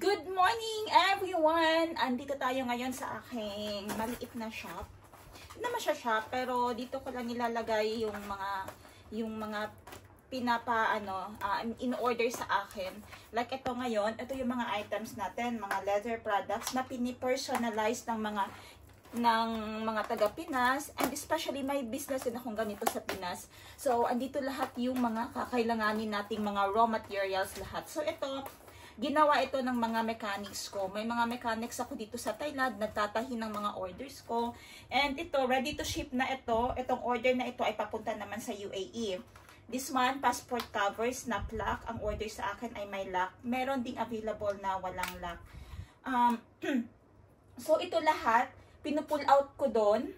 Good morning everyone! Andito tayo ngayon sa aking maliit na shop. Hindi naman siya shop, pero dito ko lang nilalagay yung mga in-order sa akin. Like ito ngayon, ito yung mga items natin, mga leather products na pini-personalize ng mga taga Pinas, and especially may business din akong ganito sa Pinas. So, andito lahat yung mga kakailanganin nating mga raw materials lahat. So, ito, ginawa ito ng mga mechanics ko. May mga mechanics ako dito sa Thailand, nagtatahi ng mga orders ko. And ito, ready to ship na ito. Itong order na ito ay papunta naman sa UAE. This one, passport covers, snap lock. Ang order sa akin ay may lock. Meron ding available na walang lock. So, ito lahat, pinupull out ko doon.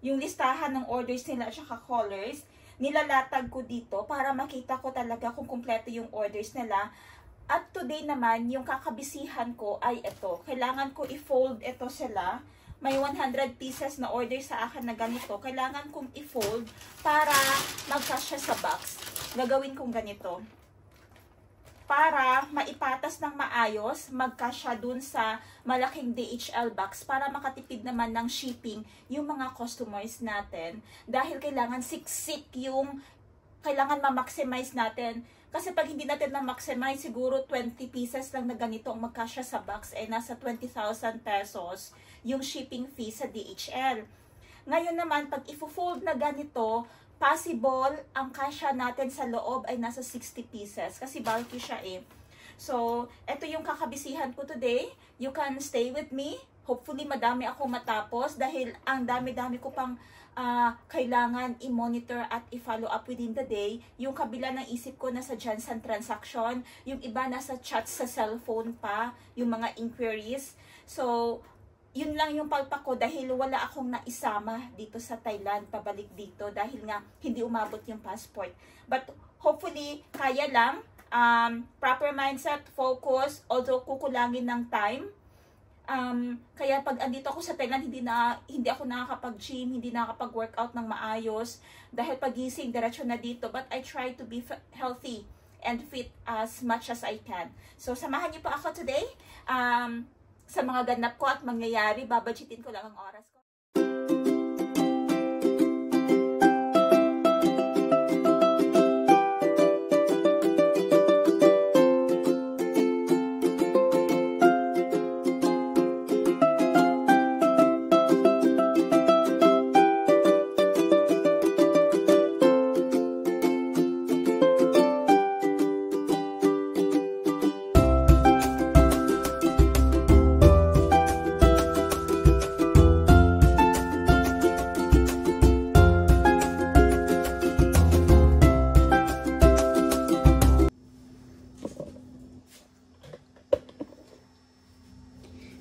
Yung listahan ng orders nila at saka colors, nilalatag ko dito para makita ko talaga kung kumpleto yung orders nila. At today naman, yung kakabisihan ko ay ito. Kailangan ko i-fold ito sila. May 100 pieces na order sa akin na ganito. Kailangan kong i-fold para magkasya sa box. Gagawin kong ganito. Para maipatas ng maayos, magkasya dun sa malaking DHL box para makatipid naman ng shipping yung mga customers natin. Dahil kailangan siksik yung, kailangan ma-maximize natin. Kasi pag hindi natin na-maximize, siguro 20 pieces lang na ganito ang magkasya sa box, ay nasa 20,000 pesos yung shipping fee sa DHL. Ngayon naman, pag i-fold na ganito, possible ang kasya natin sa loob ay nasa 60 pieces. Kasi bulky siya eh. So, ito yung kakabisihan ko today. You can stay with me. Hopefully, madami ako matapos dahil ang dami-dami ko pang kailangan i-monitor at i-follow up within the day. Yung kabila ng isip ko nasa Johnson transaction, yung iba nasa chat sa cellphone pa, yung mga inquiries. So, yun lang yung palpak ko dahil wala akong naisama dito sa Thailand, pabalik dito dahil nga hindi umabot yung passport. But hopefully, kaya lang, proper mindset, focus, although kukulangin ng time. Kaya pag andito ako sa Thailand, hindi ako nakakapag-gym, hindi nakakapag-workout ng maayos dahil pagising diretso na dito, but I try to be healthy and fit as much as I can. So samahan niyo po ako today sa mga ganap ko at mangyayari. Babadgetin ko lang ang oras ko.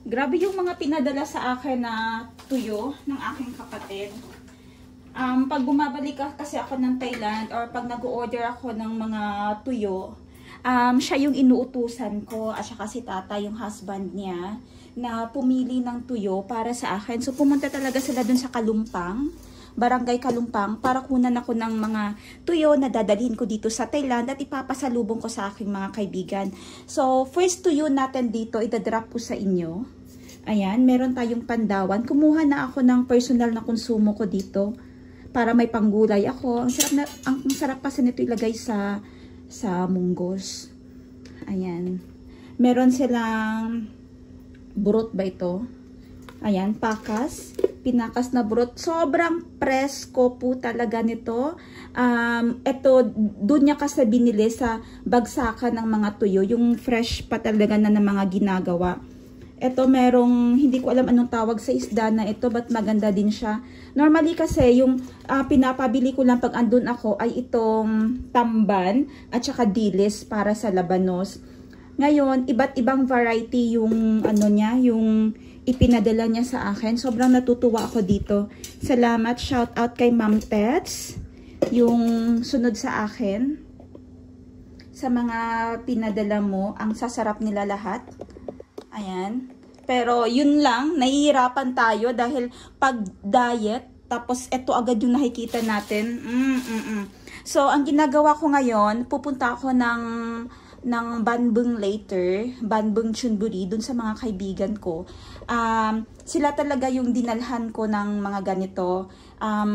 Grabe yung mga pinadala sa akin na tuyo ng aking kapatid. Pag bumabalik kasi ako ng Thailand or pag nag-order ako ng mga tuyo, siya yung inuutusan ko at saka si tata, yung husband niya, na pumili ng tuyo para sa akin. So pumunta talaga sila dun sa Kalumpang, Barangay Kalumpang, para kunan ako ng mga tuyo na dadalhin ko dito sa Thailand at ipapasalubong ko sa aking mga kaibigan. So first tuyo natin dito, idadrop ko sa inyo. Ayan, meron tayong pandawan. Kumuha na ako ng personal na konsumo ko dito para may panggulay ako. Ang sarap kasi nito ilagay sa munggos. Ayan. Meron silang burot ba ito? Ayan, pakas. Pinakas na burot. Sobrang presko po talaga nito. Ito, doon niya kasi binili sa bagsakan ng mga tuyo. Yung fresh pa talaga na ng mga ginagawa. Ito merong, hindi ko alam anong tawag sa isda na ito, but maganda din siya. Normally kasi yung pinapabili ko lang pag andun ako ay itong tamban at saka dilis para sa labanos. Ngayon, iba't ibang variety yung ano niya, yung ipinadala niya sa akin. Sobrang natutuwa ako dito. Salamat, shout out kay Ma'am Pets, yung sunod sa akin. Sa mga pinadala mo, ang sasarap nila lahat. Ayan. Pero yun lang, nahihirapan tayo dahil pag diet, tapos ito agad yung nakikita natin. So, ang ginagawa ko ngayon, pupunta ako ng Banbung later, Banbung Chunburi, dun sa mga kaibigan ko. Sila talaga yung dinalhan ko ng mga ganito.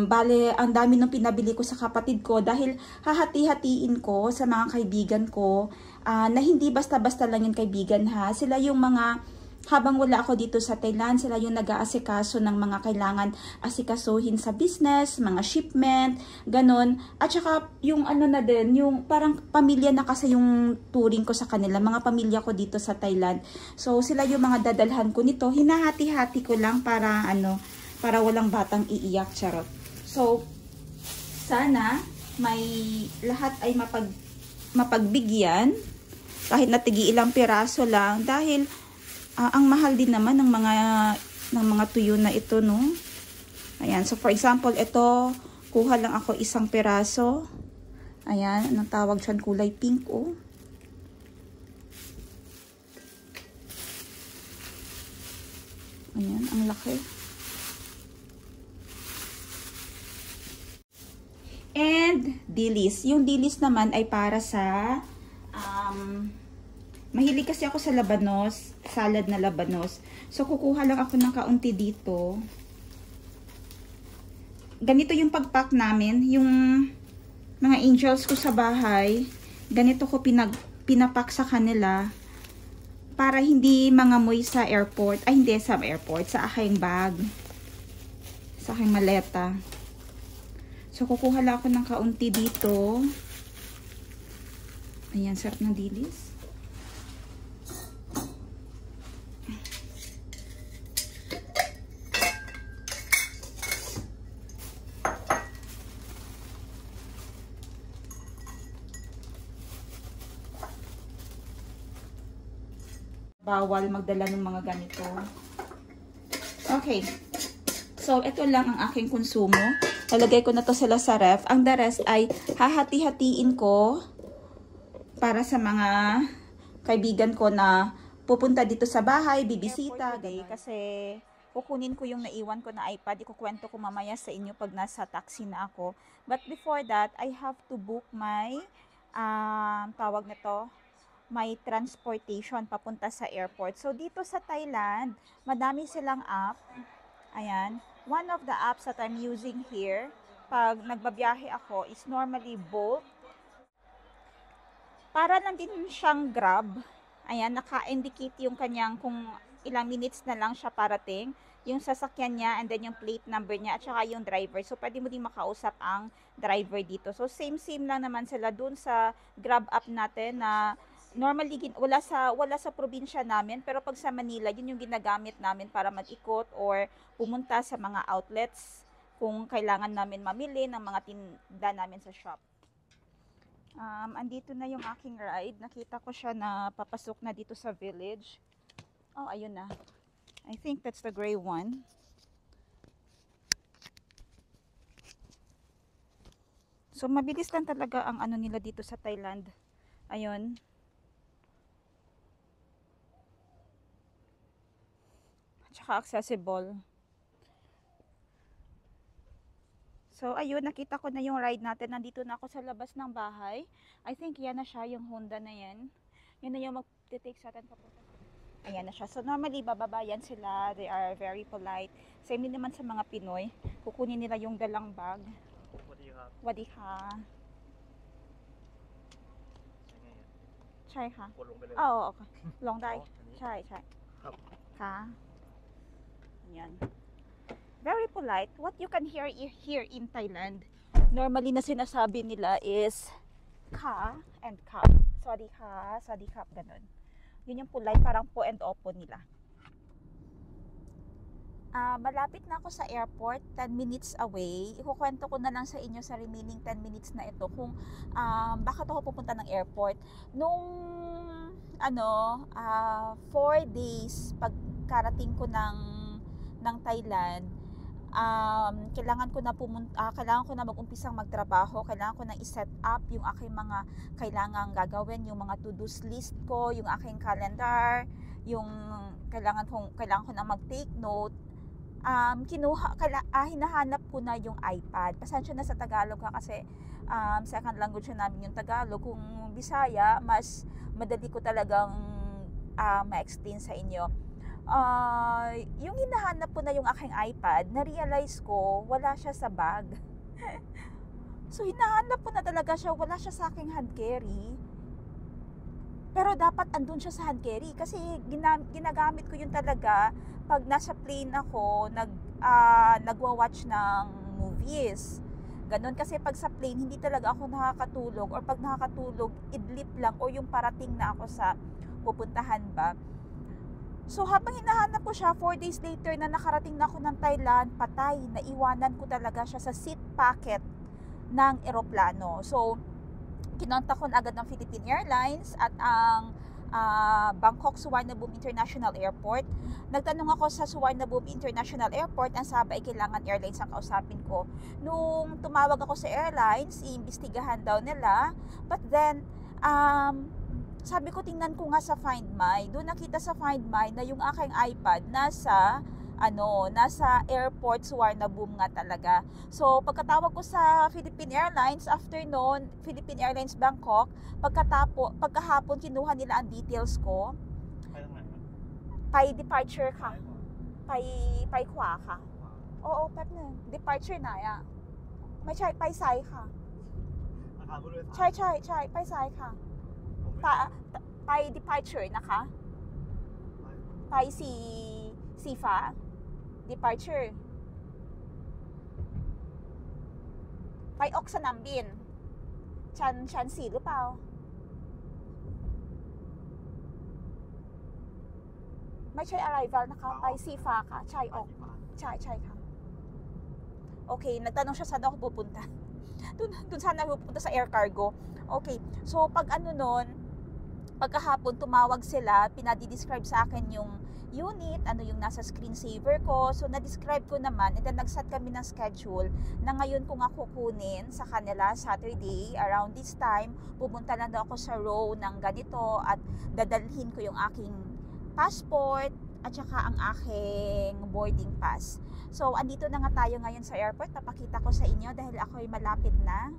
Bale, ang dami nung pinabili ko sa kapatid ko dahil hahati-hatiin ko sa mga kaibigan ko na hindi basta-basta lang yung kaibigan ha. Sila yung mga habang wala ako dito sa Thailand, sila yung nag-aasikaso ng mga kailangan asikasuhin sa business, mga shipment, ganun. At saka yung ano na din, yung parang pamilya na kasi yung touring ko sa kanila, mga pamilya ko dito sa Thailand. So sila yung mga dadalhan ko nito, hinahati-hati ko lang para ano, para walang batang iiyak, charot. So sana may lahat ay mapagbigyan kahit natigi ilang piraso lang dahil ang mahal din naman ng mga tuyo na ito, no? Ayan, so for example, ito, kuha lang ako isang piraso. Ayan, anong tawag dyan? Kulay pink, oh. Ayan, ang laki. And dilis. Yung dilis naman ay para sa mahilig kasi ako sa labanos, salad na labanos. So, kukuha lang ako ng kaunti dito. Ganito yung pag-pack namin. Yung mga angels ko sa bahay, ganito ko pinapack sa kanila para hindi mangamoy sa airport. Ay, hindi sa airport, sa aking bag. Sa aking maleta. So, kukuha lang ako ng kaunti dito. Ayan, sarap ng dilis. Bawal magdala ng mga ganito. Okay. So, ito lang ang aking konsumo. Talagay ko na to sila sa ref. Ang the rest ay hahati-hatiin ko para sa mga kaibigan ko na pupunta dito sa bahay, bibisita. Kasi kukunin ko yung naiwan ko na iPad. Ikukwento ko mamaya sa inyo pag nasa taxi na ako. But before that, I have to book my tawag nito, may transportation papunta sa airport. So, dito sa Thailand, madami silang app. Ayan. One of the apps that I'm using here, pag nagbabiyahe ako, is normally Bolt. Para lang din siyang Grab. Ayan, naka-indicate yung kanyang kung ilang minutes na lang siya parating. Yung sasakyan niya, and then yung plate number niya, at saka yung driver. So, pwede mo din makausap ang driver dito. So, same lang naman sila dun sa Grab app natin na normally wala sa probinsya namin, pero pag sa Manila, yun yung ginagamit namin para mag-ikot or pumunta sa mga outlets kung kailangan namin mamili ng mga tinda namin sa shop. Andito na yung aking ride. Nakita ko siya na papasok na dito sa village. Oh, ayun na. I think that's the gray one. So, mabilis lang talaga ang ano nila dito sa Thailand. Ayun. Tsaka accessible. So, ayun, nakita ko na yung ride natin. Nandito na ako sa labas ng bahay. I think yan na siya, yung Honda na yan. Yun na yung mag-take sa atin papunta. Ayan na siya. So, normally, bababa yan sila. They are very polite. Same din naman sa mga Pinoy. Kukunin nila yung dalang bag. Wadi ka. Chai ka. Oh, okay. Long dai. Chai. Ka. Ayan. Very polite. What you can hear here in Thailand, normally na sinasabi nila is ka and kap. Sorry kap, ganun. Yun yung polite, parang po and opo nila. Malapit na ako sa airport, 10 minutes away. Ikukwento ko na lang sa inyo sa remaining 10 minutes na ito kung bakit ako pupunta ng airport. Nung 4 days pagkarating ko ng Thailand, kailangan ko na mag-umpisang magtrabaho, kailangan ko na i-set up yung aking mga kailangang gagawin, yung mga to-do's list ko, yung aking calendar, yung kailangan ko na mag-take note. Hinahanap ko na yung iPad. Pasensya na sa Tagalog kasi second language na namin yung Tagalog. Kung Bisaya, mas madali ko talagang ma-explain sa inyo. Yung hinahanap po na yung aking iPad, na-realize ko, wala siya sa bag. So, hinahanap ko na talaga siya, wala siya sa aking hand carry. Pero dapat andun siya sa hand carry kasi ginagamit ko yun talaga pag nasa plane ako, nagwa-watch ng movies. Ganon kasi pag sa plane, hindi talaga ako nakakatulog, or pag nakakatulog, idlip lang o yung parating na ako sa pupuntahan ba. So habang hinahanap ko siya, 4 days later na nakarating na ako ng Thailand, patay, naiwanan ko talaga siya sa seat pocket ng eroplano. So kinontak ko na agad ng Philippine Airlines at ang Bangkok Suvarnabhumi International Airport. Nagtanong ako sa Suvarnabhumi International Airport, ang sabi ay kailangan airlines ang kausapin ko. Nung tumawag ako sa airlines, iimbestigahan daw nila. But then, sabi ko tingnan ko nga sa Find My. Doon nakita sa Find My na yung aking iPad nasa airport Suvarnabhumi nga talaga. So, pagkatawag ko sa Philippine Airlines, after noon, Philippine Airlines Bangkok, pagkahapon kinuha nila ang details ko. Pay departure ka. Pay kwa ka. Oo, pep na. Departure na ya. May chay pay sai ka. Chay pay sai ka. Pay departure na ka. Pay si fa. Departure. Pay ok sa Nambin. Chan si หรือเปล่า ไม่ใช่ arrival นะคะ ไปซีฟ้าค่ะ ใช่ออกใช่ค่ะ Okay, nagtanong siya saan ako pupunta. Doon sana ako pupunta sa air cargo. Okay, so pag pagkahapon tumawag sila, pinadi-describe sa akin yung unit, ano yung nasa screensaver ko. So, na-describe ko naman, and then nag-set kami ng schedule na ngayon kung ako kukunin sa kanila, Saturday, around this time, pumunta lang daw ako sa row ng ganito at dadalhin ko yung aking passport at saka ang aking boarding pass. So, andito na nga tayo ngayon sa airport. Napakita ko sa inyo dahil ako'y malapit na.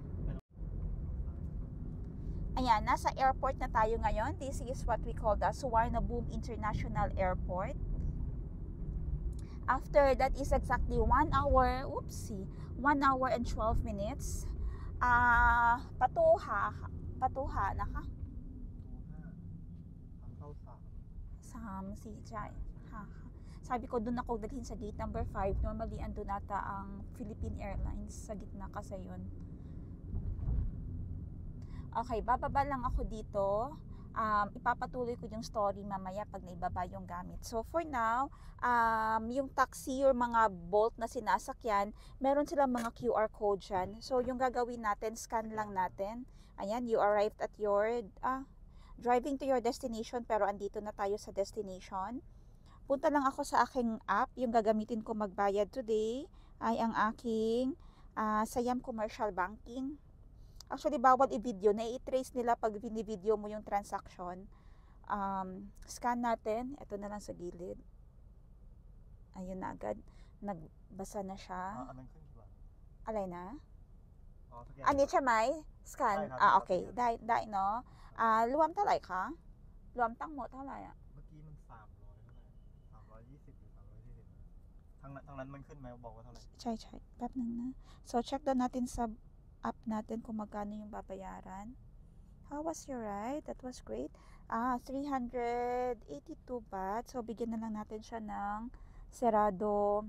Ayan, nasa airport na tayo ngayon. This is what we call the Suvarnabhumi International Airport. After that is exactly 1 hour, 1 hour and 12 minutes. Patuha na ka? 3-4 ใช่ Sabi ko, doon ako dalhin sa gate number 5. Normally, andun nata ang Philippine Airlines sa gitna kasi yun. Okay, bababa lang ako dito. Ipapatuloy ko yung story mamaya pag naibaba yung gamit. So, for now, yung taxi or mga Bolt na sinasakyan, meron silang mga QR code dyan. So, yung gagawin natin, scan lang natin. Ayan, you arrived at your, driving to your destination, pero andito na tayo sa destination. Punta lang ako sa aking app. Yung gagamitin ko magbayad today ay ang aking Siam Commercial Banking. Actually, bawal i-video. Na-i-trace nila pag bini-video mo yung transaction. Scan natin. Ito na lang sa gilid. Ayun na agad. Nagbasa na siya. Alay na? Ani siya may? Scan? Okay. Dahil no? รวมเท่าไหร่คะ รวมทั้งหมดเท่าไหร่อ่ะ เมื่อกี้มัน300 หรือ320 ทางนั้นมันขึ้นไหมบอกว่าเท่าไหร่ ใช่แป๊บนึงนะ so check daw natin sa app natin kung magkano yung babayaran. How was your ride? That was great. 382 baht. So bigyan na lang natin siya ng Serado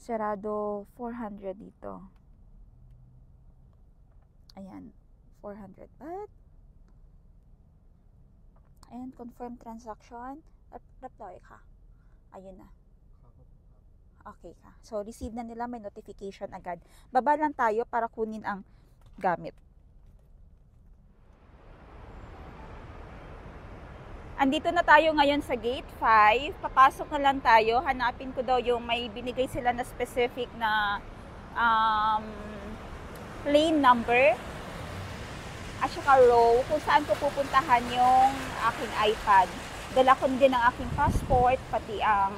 400 dito. Ayan, 400 baht. And confirm transaction. Reply ka. Ayun na. Okay ka. So, receive na nila. May notification agad. Baba lang tayo para kunin ang gamit. Andito na tayo ngayon sa gate 5. Papasok na lang tayo. Hanapin ko daw yung may binigay sila na specific na lane number at saka row kung saan ko pupuntahan yung aking iPad. Dala ko din ang aking passport, pati ang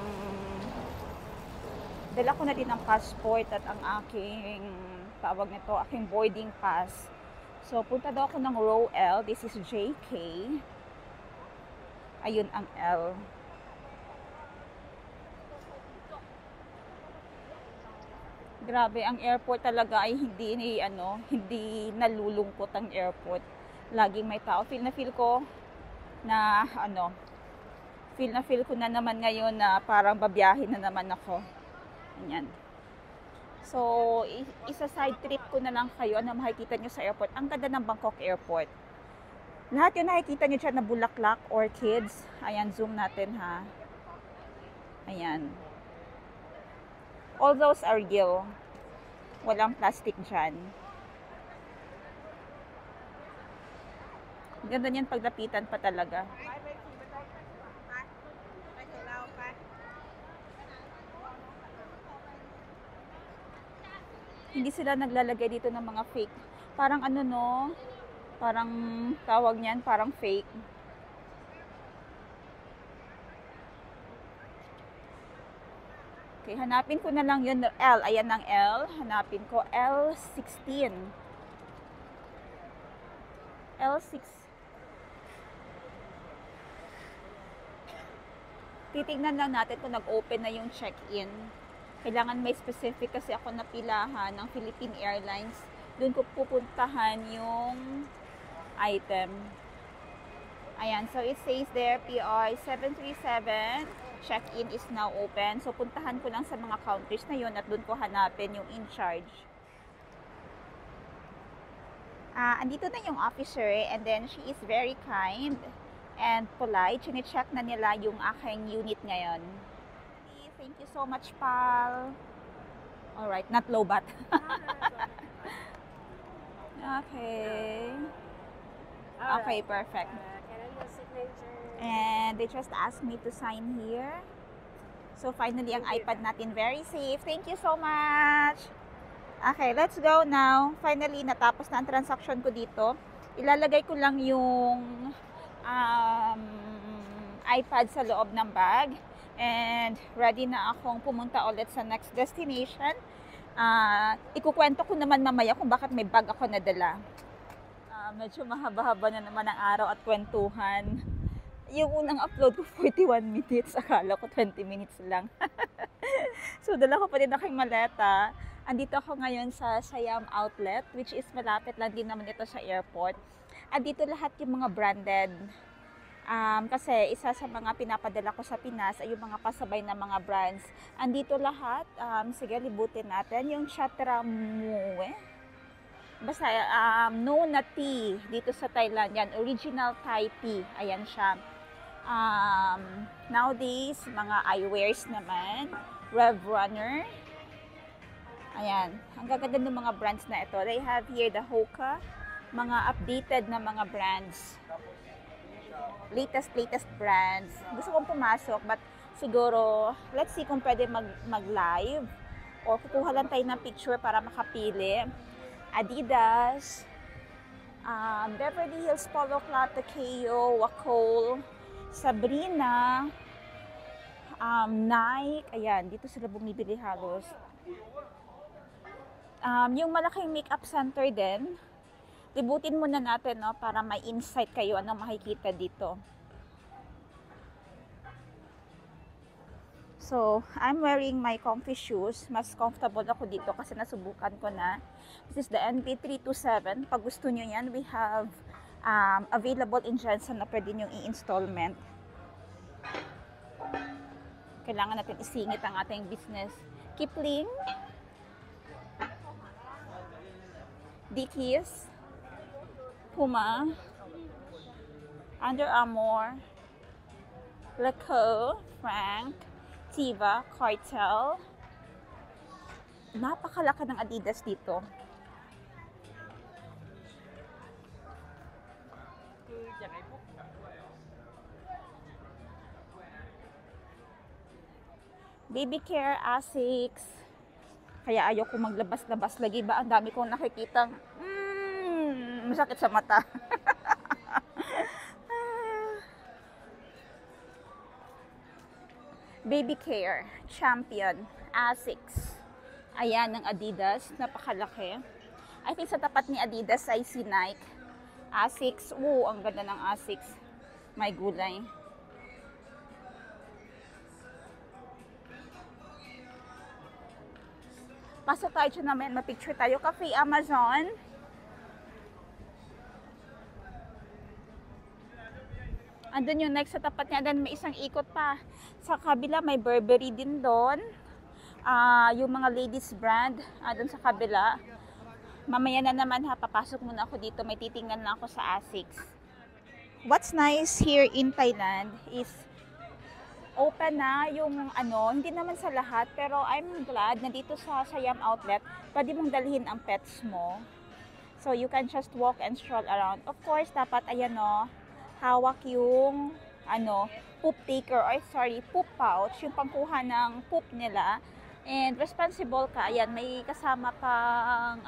dala ko na din ang passport at ang aking tawag nito, aking boarding pass. So, punta daw ako ng row L. This is JK. Ayun ang L. Grabe, ang airport talaga ay hindi nalulungkot ang airport. Laging may tao. Feel ko na feel ko na naman ngayon na parang babiyahin na naman ako. Ayan. So, isa side trip ko na lang kayo na makikita nyo sa airport. Ang ganda ng Bangkok Airport. Lahat yun nakikita nyo dyan na bulaklak, orchids. Ayan, zoom natin ha. Ayan. All those are real. Walang plastic dyan. Ganda niyan paglapitan pa talaga. Hindi sila naglalagay dito ng mga fake. Parang parang tawag niyan, parang fake. Okay, hanapin ko na lang yun, L. Ayan ang L. Hanapin ko, L16. L6. Titignan lang natin kung nag-open na yung check-in. Kailangan may specific kasi ako napilahan ng Philippine Airlines. Doon ko pupuntahan yung item. Ayan, so it says there, PR 737. Check-in is now open. So, puntahan ko lang sa mga counters na yun at doon ko hanapin yung in-charge. Andito na yung officer and then she is very kind and polite. Chine-check na nila yung aking unit ngayon. Thank you so much, pal. Alright, not low-bat. Okay. Okay, perfect. Can I have your signature? And they just asked me to sign here. So finally, ang iPad natin very safe. Thank you so much. Okay, let's go now. Finally, natapos na ang transaction ko dito. Ilalagay ko lang yung iPad sa loob ng bag. And ready na akong pumunta ulit sa next destination. Ikukwento ko naman mamaya kung bakit may bag ako nadala. Medyo mahaba-haba na naman ang araw at kwentuhan. Yung unang upload ko 41 minutes, akala ko 20 minutes lang. So dala ko pa din aking maleta. Andito ako ngayon sa Siam Outlet, which is malapit lang din naman ito sa airport. Andito lahat yung mga branded. Kasi isa sa mga pinapadala ko sa Pinas ay yung mga pasabay na mga brands. Andito lahat. Sige, libutin natin. Yung Chatramue. Basta, no na tea dito sa Thailand. Yan, original Thai tea. Ayan siya. Nowadays, mga eyewears naman. Rev Runner. Ayan. Ang gaganda ng mga brands na ito. They have here the Hoka. Mga updated na mga brands. Latest brands. Gusto kong pumasok, but siguro, let's see kung pwede mag-live. O kukuha lang tayo ng picture para makapili. Adidas, Beverly Hills Polo Club, Takeo, Wacoal, Sabrina, Nike. Ayan, dito sila bumibili halos. Yung malaking makeup center din. Libutin muna natin, no, para may insight kayo anong makikita dito. So, I'm wearing my comfy shoes. Mas comfortable ako dito kasi nasubukan ko na. This is the NP327. Pag gusto nyo yan, we have available in Jensen na pwede nyo i-installment. Kailangan natin isingit ang ating business. Kipling. Dickies. Puma. Under Armour. Lacoste. Frank. Tiva, Cartel. Napakalaki ng Adidas dito. Baby Care, Asics. Kaya ayoko maglabas-labas lagi ba? Ang dami kong nakikitang masakit sa mata. Baby Care, Champion, Asics. Ayan ang Adidas, napakalaki. I think sa tapat ni Adidas ay si Nike. Asics. Ang ganda ng Asics. May gulay. Pasok tayo dyan naman. Mapicture tayo. Cafe Amazon. Andun yung next sa tapat niya. Then may isang ikot pa. Sa kabila may Burberry din doon. Yung mga ladies brand. Doon sa kabila. Mamaya na naman ha. Papasok muna ako dito. May titingnan lang ako sa Asics. What's nice here in Thailand is open na yung hindi naman sa lahat, pero I'm glad na dito sa Siam Outlet, pwede mong dalhin ang pets mo. So you can just walk and stroll around. Of course, dapat hawak yung poop taker poop pouch, yung pangkuha ng poop nila. And responsible ka. Ayan, may kasama pang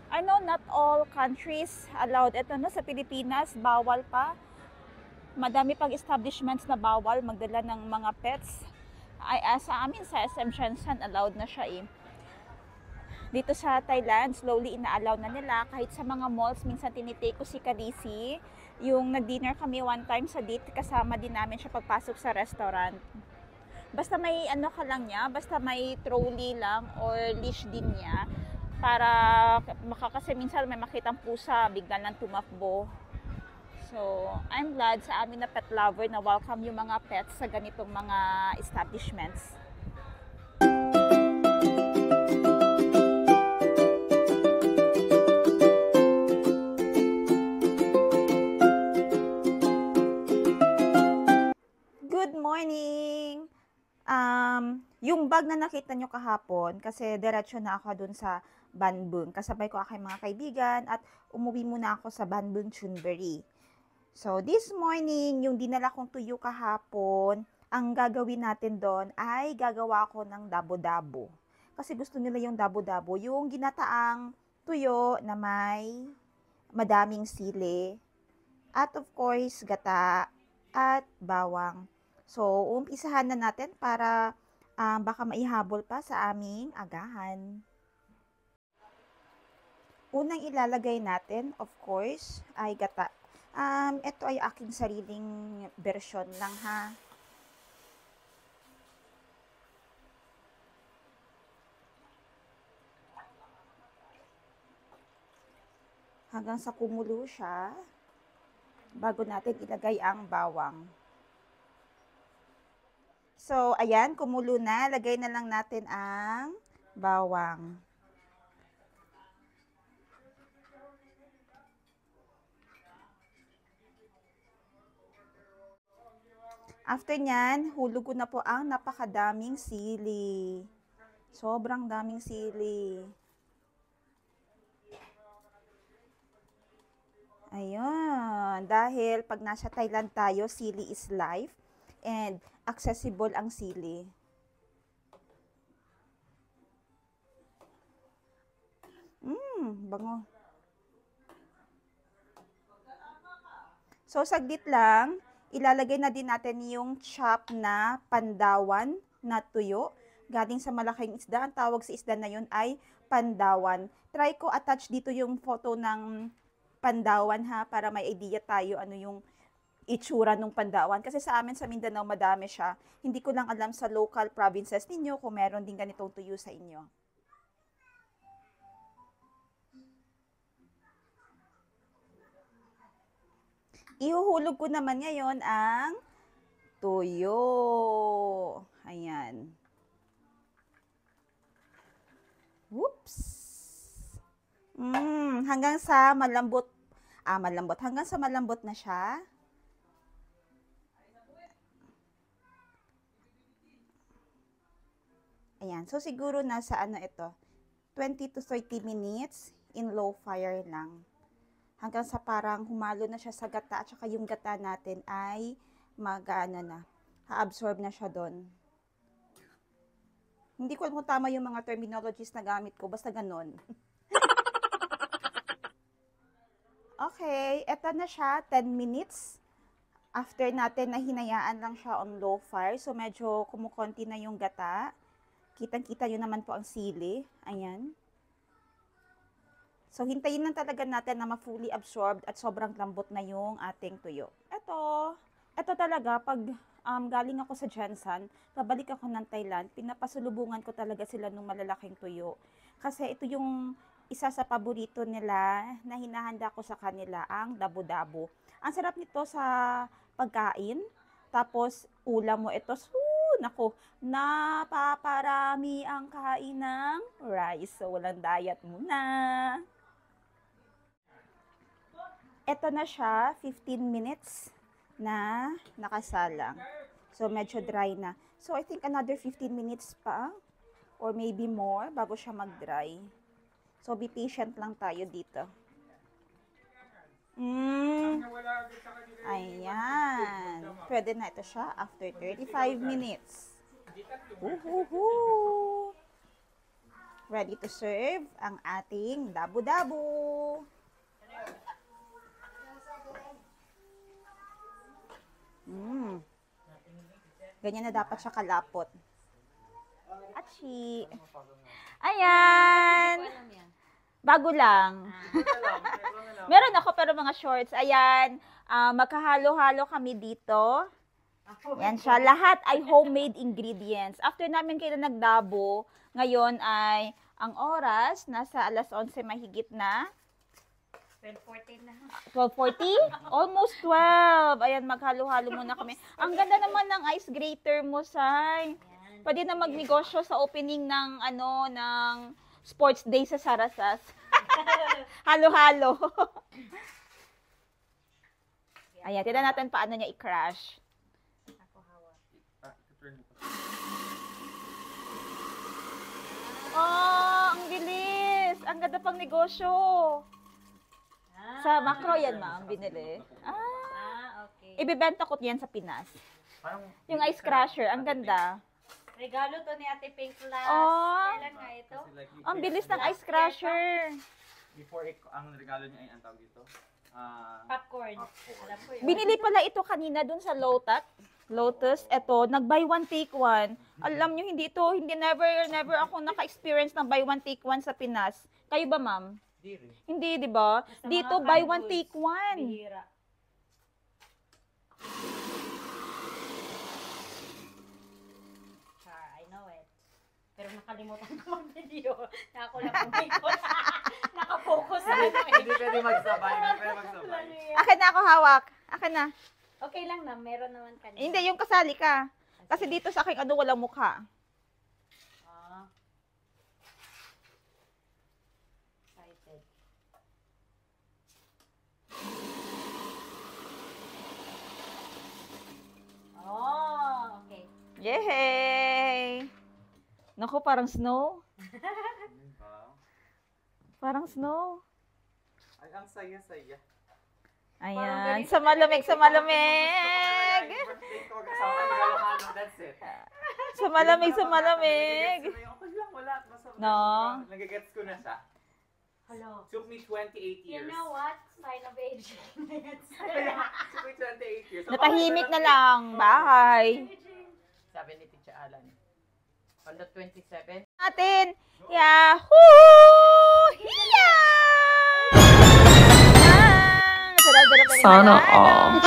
I know not all countries allowed. Ito sa Pilipinas, bawal pa. Madami pang establishments na bawal magdala ng mga pets. Sa amin, sa SM Shenzhen, allowed na siya eh. Dito sa Thailand, slowly ina-allow na nila. Kahit sa mga malls, minsan tinitake ko si Kalisi. Yung nag-dinner kami one time sa date, kasama din namin siya pagpasok sa restaurant. Basta may ka lang niya, basta may trolley lang or leash din niya. Para kasi minsan may makitang pusa, bigla nang tumakbo. So, I'm glad sa amin na pet lover na welcome yung mga pets sa ganitong mga establishments. Good morning! Yung bag na nakita nyo kahapon, kasi diretso na ako dun sa Ban Bun. Kasabay ko aking mga kaibigan at umuwi muna ako sa Ban Bun Chunbury. So, this morning, yung dinala kong tuyo kahapon, ang gagawin natin doon ay gagawa ako ng dabo-dabo. Kasi gusto nila yung dabo-dabo, yung ginataang tuyo na may madaming sili. At of course, gata at bawang. So, umpisahan na natin para baka maihabol pa sa aming agahan. Unang ilalagay natin, of course, ay gata. Ito ay aking sariling version lang ha. Hanggang sa kumulo siya, bago natin ilagay ang bawang. So, ayan, kumulo na. Lagay na lang natin ang bawang. After nyan, hulog ko na po ang napakadaming sili. Sobrang daming sili. Ayun. Dahil pag nasa Thailand tayo, sili is life. And accessible ang sili. Bango. So, saglit lang. Ilalagay na din natin yung chop na pandawan na tuyo. Galing sa malaking isda. Ang tawag sa isda na yun ay pandawan. Try ko attach dito yung photo ng pandawan ha, para may idea tayo ano yung itsura ng pandawan. Kasi sa amin sa Mindanao madami siya. Hindi ko lang alam sa local provinces ninyo kung meron din ganitong tuyo sa inyo. Ihuhulog ko naman ngayon ang tuyo. Ayan. Whoops! Hanggang sa malambot. Hanggang sa malambot na siya. Ayan. So, siguro nasa ito, 20 to 30 minutes in low fire lang. Hanggang sa parang humalo na siya sa gata at saka yung gata natin ay ha-absorb na siya doon. Hindi ko alam kung tama yung mga terminologies na gamit ko, basta ganon. Okay, eto na siya, 10 minutes. After natin na hinayaan lang siya on low fire, so medyo kumukonti na yung gata. Kitang-kita nyo naman po ang sili. Ayan. So, hintayin lang talaga natin na ma-fully absorbed at sobrang lambot na yung ating tuyo. Ito talaga, pag galing ako sa Jansan, pabalik ako ng Thailand, pinapasulubungan ko talaga sila ng malalaking tuyo. Kasi ito yung isa sa paborito nila na hinahanda ko sa kanila, ang dabo-dabo. Ang sarap nito sa pagkain. Tapos, ulam mo ito. Naku, napaparami ang kain ng rice. So, walang diet muna. Ito na siya, 15 minutes na nakasalang. So, medyo dry na. So, I think another 15 minutes pa or maybe more bago siya mag-dry. So, be patient lang tayo dito. Ayan. Pwede na ito siya after 35 minutes. Woohoo! Ready to serve ang ating dabo-dabo. Ganyan na dapat siya kalapot. Achi! Ayan! Bago lang. Meron ako pero mga shorts. Ayan, magkahalo-halo kami dito. Yan siya. Lahat ay homemade ingredients. After namin kayo nagdabo, ngayon ay ang oras, nasa alas 11 mahigit na. 12:40 na. 12:40? Almost 12. Ayan, maghalo-halo muna kami. Ang ganda naman ng ice grater mo, Sai. Pwede na magnegosyo sa opening ng ng sports day sa Sarasas. Halo-halo. Ayan, tignan natin paano niya i-crush. Ako hawak. Oh, ang bilis. Ang ganda pang negosyo. Sa Macro yan, ma'am, binili. Okay. Ibebenta ko yan sa Pinas. Yung ice crusher, ang ganda. Regalo to ni Ate Pink last. Oh. Kailan nga ito? Ang bilis ng ice crusher. Before, ang regalo niya ay ang tawag dito. Popcorn. Popcorn. Alam ko yun. Binili pala ito kanina dun sa Lotus. Eto, nag-buy one take one. Alam nyo, hindi never ako naka-experience ng buy one take one sa Pinas. Kayo ba, ma'am? Hindi, di ba? Sa Dito, mga buy candles, one take one. Bihira. Char, I know it. Pero nakalimutan ko mag-video. Ako lang umikot. Nakapokus na ano eh. Hindi pwede magsabay. Hindi pwede magsabay. Akin na ako hawak. Akin na. Okay lang na, meron naman kanina. Hindi, yung kasali ka. Kasi dito sa akin, walang mukha. Excited. Oh, okay. Yay! Naku, parang snow. Parang snow. Ay, ang saya-saya. Ayan. Sa malamig, sa malamig. Birthday ko, kasama tayo halo-halo, that's it. Sa malamig, sa malamig. Okay lang, wala. No? Nagigets ko na siya. Hello. Took me 28 years. You know what? Sign of aging. Took me 28 years. Natahimik na lang. Bahay. Sabi ni Teacher Alan. On the 27th, Natin. Yahoo! Hiya! Sana all.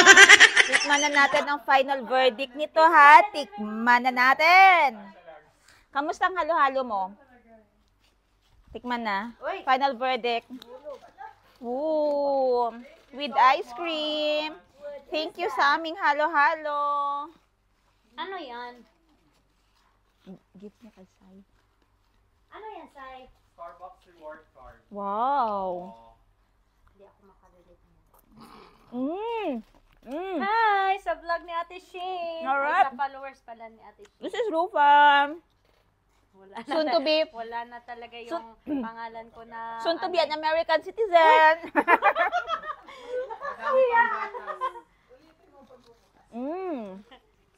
Tikman na natin ang final verdict nito, ha? Tikman na natin. Kamusta ang halo-halo mo? Tikman na. Final verdict. Ooh, with ice cream. Thank you sa aming halo-halo. Ano yan? Gift niya kay Sai. Ano yan, Sai? Starbucks reward card. Wow. Hindi ako makalulito. Mm. Hi! Sa vlog ni Ate Shane. Alright. Sa followers pala ni Ate Shane. This is Rufa. Wala na, Soon to be, wala na talaga yung pangalan ko na... soon to be an American citizen.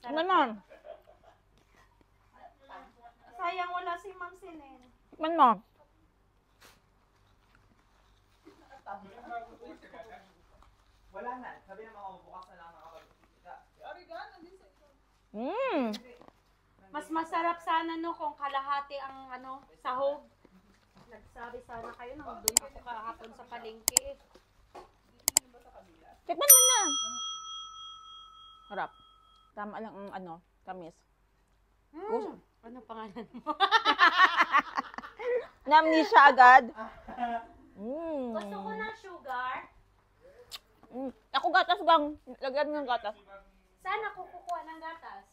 Ano naman? Sayang wala si Ma'am Sinen. Tikman mo. Wala na. Sabi naman ako, bukas na lang nakapagkita. Mas masarap sana no kung kalahati ang sahog. Nagsabi sana kayo nang doon ako kahapon sa palengke. Tikman mo na. Harap. Tama lang ang ano, tamis. Ano pangalan mo? Namnesia agad. Gusto ko ng sugar. Ako gatas gang. Lagyan ng gatas. Saan ako kukuha ng gatas?